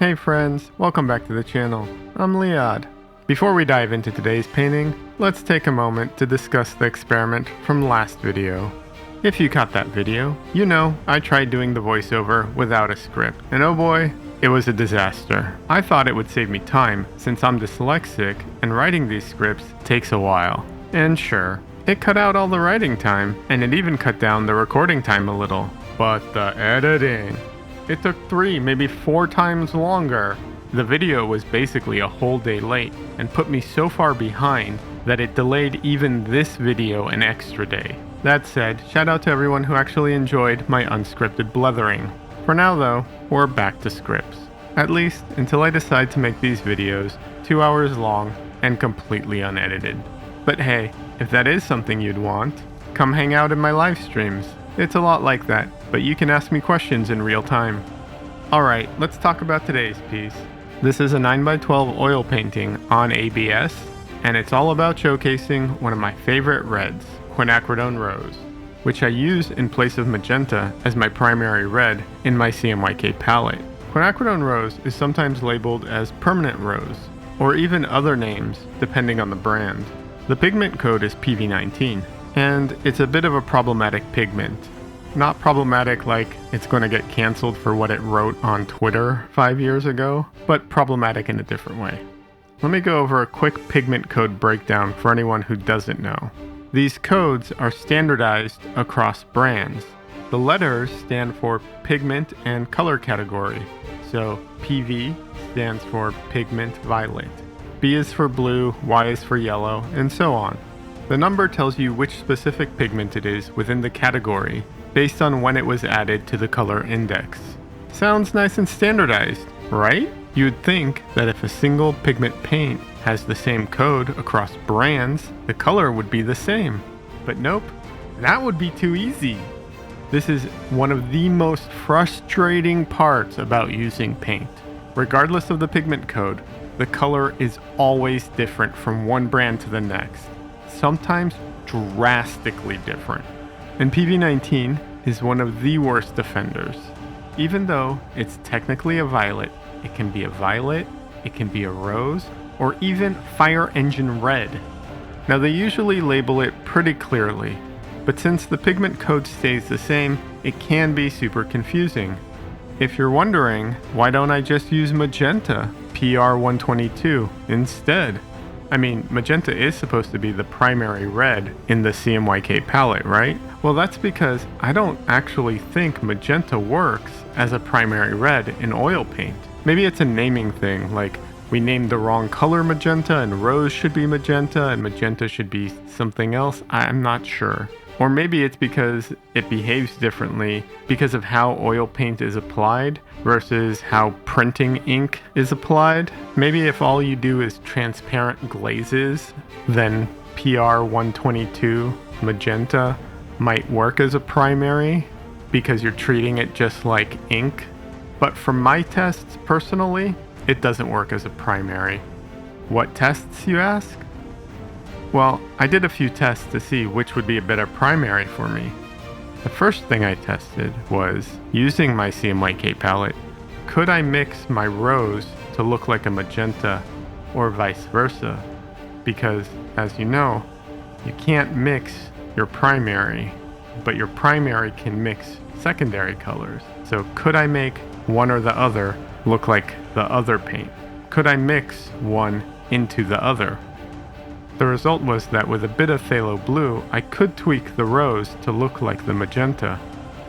Hey friends, welcome back to the channel. I'm Liad. Before we dive into today's painting, let's take a moment to discuss the experiment from last video. If you caught that video, you know I tried doing the voiceover without a script, and oh boy, it was a disaster. I thought it would save me time since I'm dyslexic and writing these scripts takes a while. And sure, it cut out all the writing time, and it even cut down the recording time a little. But the editing, it took 3, maybe 4 times longer. The video was basically a whole day late and put me so far behind that it delayed even this video an extra day. That said, shout out to everyone who actually enjoyed my unscripted blethering. For now though, we're back to scripts. At least until I decide to make these videos 2 hours long and completely unedited. But hey, if that is something you'd want, come hang out in my live streams. It's a lot like that, but you can ask me questions in real time. Alright, let's talk about today's piece. This is a 9x12 oil painting on ABS, and it's all about showcasing one of my favorite reds, Quinacridone Rose, which I use in place of Magenta as my primary red in my CMYK palette. Quinacridone Rose is sometimes labeled as Permanent Rose, or even other names depending on the brand. The pigment code is PV19, and it's a bit of a problematic pigment. Not problematic like it's going to get canceled for what it wrote on Twitter 5 years ago, but problematic in a different way. Let me go over a quick pigment code breakdown for anyone who doesn't know. These codes are standardized across brands. The letters stand for pigment and color category. So PV stands for pigment violet. B is for blue, Y is for yellow, and so on. The number tells you which specific pigment it is within the category, based on when it was added to the color index. Sounds nice and standardized, right? You'd think that if a single pigment paint has the same code across brands, the color would be the same. But nope, that would be too easy. This is one of the most frustrating parts about using paint. Regardless of the pigment code, the color is always different from one brand to the next. Sometimes drastically different. And PV19 is one of the worst offenders. Even though it's technically a violet, it can be a violet, it can be a rose, or even fire engine red. Now they usually label it pretty clearly, but since the pigment code stays the same, it can be super confusing. If you're wondering, why don't I just use Magenta, PR122, instead? I mean, Magenta is supposed to be the primary red in the CMYK palette, right? Well, that's because I don't actually think Magenta works as a primary red in oil paint. Maybe it's a naming thing, like we named the wrong color Magenta and Rose should be Magenta and Magenta should be something else. I'm not sure. Or maybe it's because it behaves differently because of how oil paint is applied versus how printing ink is applied. Maybe if all you do is transparent glazes, then PR122 Magenta might work as a primary because you're treating it just like ink. But for my tests, personally, it doesn't work as a primary. What tests, you ask? Well, I did a few tests to see which would be a better primary for me. The first thing I tested was, using my CMYK palette, could I mix my rose to look like a magenta or vice versa? Because, as you know, you can't mix your primary, but your primary can mix secondary colors. So could I make one or the other look like the other paint? Could I mix one into the other? The result was that with a bit of phthalo blue, I could tweak the rose to look like the magenta.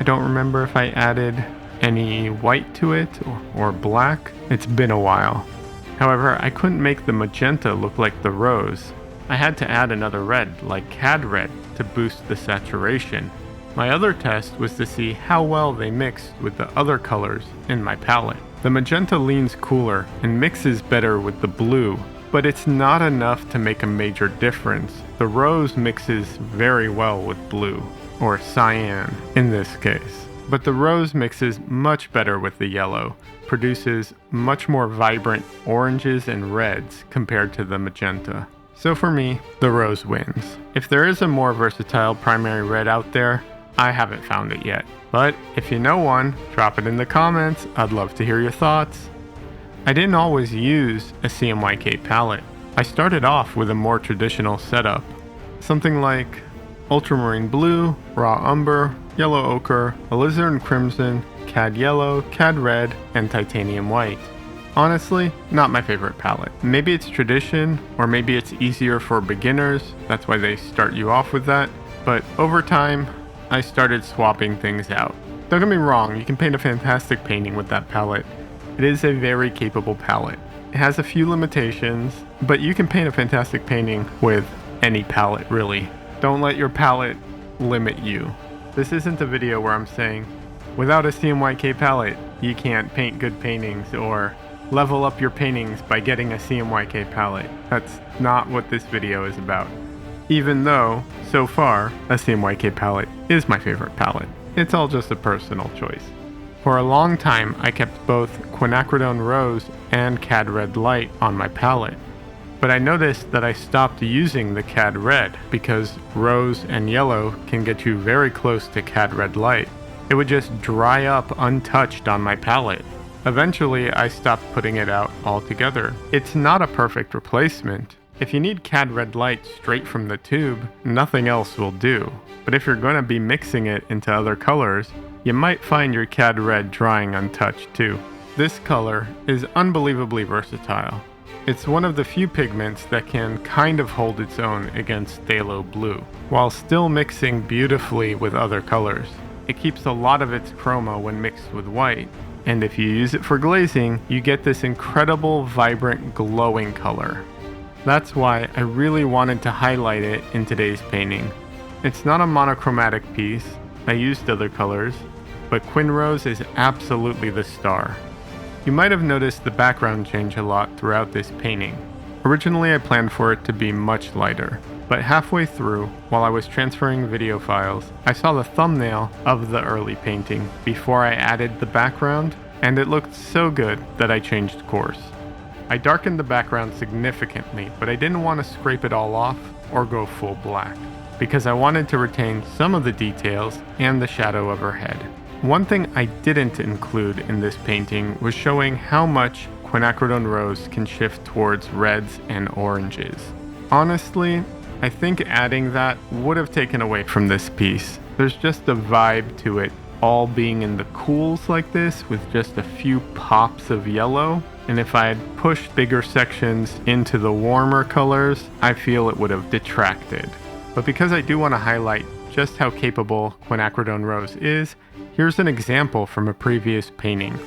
I don't remember if I added any white to it or black. It's been a while. However, I couldn't make the magenta look like the rose. I had to add another red, like cad red, to boost the saturation. My other test was to see how well they mixed with the other colors in my palette. The magenta leans cooler and mixes better with the blue, but it's not enough to make a major difference. The rose mixes very well with blue, or cyan in this case. But the rose mixes much better with the yellow, produces much more vibrant oranges and reds compared to the magenta. So for me, the rose wins. If there is a more versatile primary red out there, I haven't found it yet. But if you know one, drop it in the comments. I'd love to hear your thoughts. I didn't always use a CMYK palette. I started off with a more traditional setup. Something like ultramarine blue, raw umber, yellow ochre, alizarin crimson, cad yellow, cad red, and titanium white. Honestly, not my favorite palette. Maybe it's tradition, or maybe it's easier for beginners, that's why they start you off with that, but over time, I started swapping things out. Don't get me wrong, you can paint a fantastic painting with that palette. It is a very capable palette. It has a few limitations, but you can paint a fantastic painting with any palette, really. Don't let your palette limit you. This isn't a video where I'm saying, without a CMYK palette, you can't paint good paintings, or level up your paintings by getting a CMYK palette. That's not what this video is about. Even though, so far, a CMYK palette is my favorite palette. It's all just a personal choice. For a long time, I kept both Quinacridone Rose and Cad Red Light on my palette. But I noticed that I stopped using the Cad Red because Rose and Yellow can get you very close to Cad Red Light. It would just dry up untouched on my palette. Eventually, I stopped putting it out altogether. It's not a perfect replacement. If you need Cad Red Light straight from the tube, nothing else will do. But if you're going to be mixing it into other colors, you might find your Cad Red drying untouched too. This color is unbelievably versatile. It's one of the few pigments that can kind of hold its own against phthalo blue, while still mixing beautifully with other colors. It keeps a lot of its chroma when mixed with white, and if you use it for glazing, you get this incredible, vibrant, glowing color. That's why I really wanted to highlight it in today's painting. It's not a monochromatic piece, I used other colors, but Quin Rose is absolutely the star. You might have noticed the background change a lot throughout this painting. Originally I planned for it to be much lighter, but halfway through, while I was transferring video files, I saw the thumbnail of the early painting before I added the background, and it looked so good that I changed course. I darkened the background significantly, but I didn't want to scrape it all off or go full black, because I wanted to retain some of the details and the shadow of her head. One thing I didn't include in this painting was showing how much Quinacridone Rose can shift towards reds and oranges. Honestly, I think adding that would have taken away from this piece. There's just a vibe to it, all being in the cools like this with just a few pops of yellow. And if I had pushed bigger sections into the warmer colors, I feel it would have detracted. But because I do want to highlight just how capable Quinacridone Rose is, here's an example from a previous painting.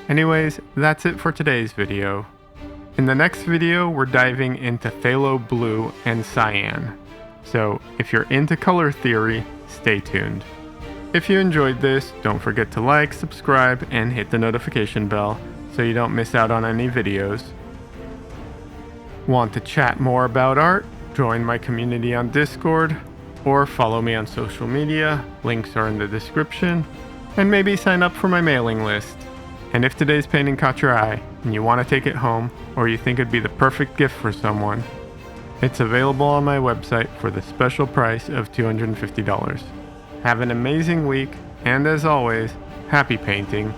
Anyways, that's it for today's video. In the next video, we're diving into phthalo blue and cyan. So if you're into color theory, stay tuned. If you enjoyed this, don't forget to like, subscribe, and hit the notification bell so you don't miss out on any videos. Want to chat more about art? Join my community on Discord, or follow me on social media, links are in the description, and maybe sign up for my mailing list. And if today's painting caught your eye, and you want to take it home, or you think it'd be the perfect gift for someone, it's available on my website for the special price of $250. Have an amazing week, and as always, happy painting.